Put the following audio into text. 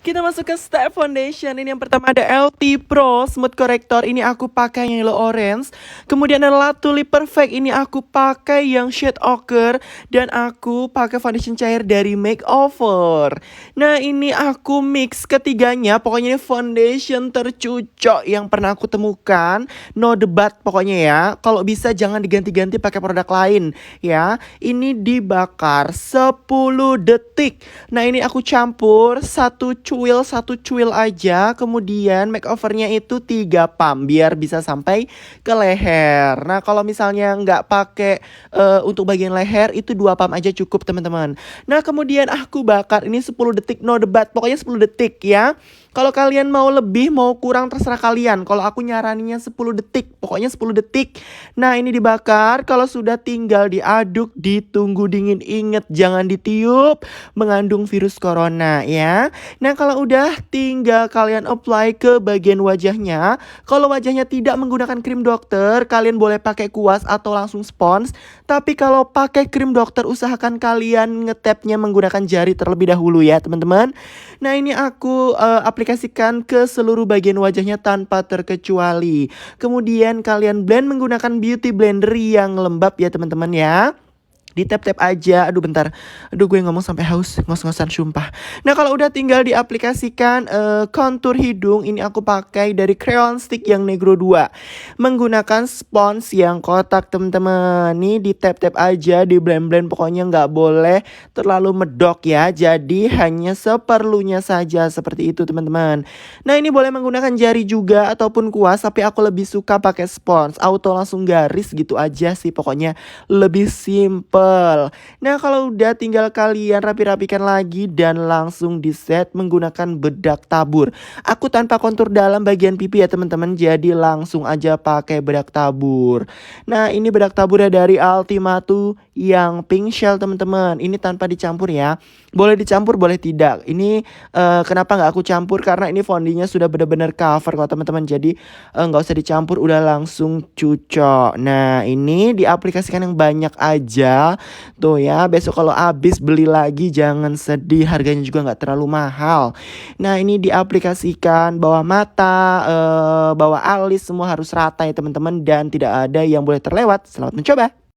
Kita masuk ke step foundation. Ini yang pertama ada LT Pro Smooth Corrector. Ini aku pakai yang yellow orange. Kemudian ada Latuli Perfect. Ini aku pakai yang shade ochre. Dan aku pakai foundation cair dari Makeover. Nah, ini aku mix ketiganya. Pokoknya ini foundation tercucok yang pernah aku temukan. No debat pokoknya ya. Kalau bisa jangan diganti-ganti pakai produk lain ya. Ini dibakar 10 detik. Nah, ini aku campur satu cuil aja. Kemudian makeovernya itu 3 pump biar bisa sampai ke leher. Nah, kalau misalnya nggak pakai untuk bagian leher itu 2 pump aja cukup teman-teman. Nah, kemudian aku bakar ini 10 detik, no debat. Pokoknya 10 detik ya. Kalau kalian mau lebih mau kurang terserah kalian. Kalau aku nyaraninnya 10 detik. Pokoknya 10 detik. Nah, ini dibakar. Kalau sudah tinggal diaduk, ditunggu dingin. Ingat jangan ditiup, mengandung virus corona ya. Nah, kalau udah tinggal kalian apply ke bagian wajahnya. Kalau wajahnya tidak menggunakan krim dokter, kalian boleh pakai kuas atau langsung spons. Tapi kalau pakai krim dokter, usahakan kalian ngetapnya menggunakan jari terlebih dahulu ya teman-teman. Nah, ini aku aplikasikan ke seluruh bagian wajahnya tanpa terkecuali. Kemudian kalian blend menggunakan beauty blender yang lembab ya teman-teman ya. Di tap-tap aja. Aduh bentar. Aduh gue ngomong sampai haus. Ngos-ngosan sumpah. Nah, kalau udah tinggal diaplikasikan kontur hidung. Ini aku pakai dari Crayon Stick yang Negro 2. Menggunakan spons yang kotak teman-teman. Nih di tap-tap aja. Di blend-blend. Pokoknya nggak boleh terlalu medok ya. Jadi hanya seperlunya saja. Seperti itu teman-teman. Nah, ini boleh menggunakan jari juga ataupun kuas. Tapi aku lebih suka pakai spons. Auto langsung garis gitu aja sih. Pokoknya lebih simple. Nah, kalau udah tinggal kalian rapi-rapikan lagi dan langsung di set menggunakan bedak tabur. Aku tanpa kontur dalam bagian pipi ya teman-teman. Jadi langsung aja pakai bedak tabur. Nah, ini bedak taburnya dari Ultimatu yang pink shell teman-teman. Ini tanpa dicampur ya. Boleh dicampur boleh tidak. Ini kenapa nggak aku campur? Karena ini fondinya sudah benar-benar cover kok teman-teman. Jadi nggak usah dicampur, udah langsung cucok. Nah, ini diaplikasikan yang banyak aja. Tuh ya, besok kalau habis beli lagi jangan sedih, harganya juga nggak terlalu mahal. Nah, ini diaplikasikan bawah mata, bawah alis semua harus rata ya teman-teman, dan tidak ada yang boleh terlewat. Selamat mencoba.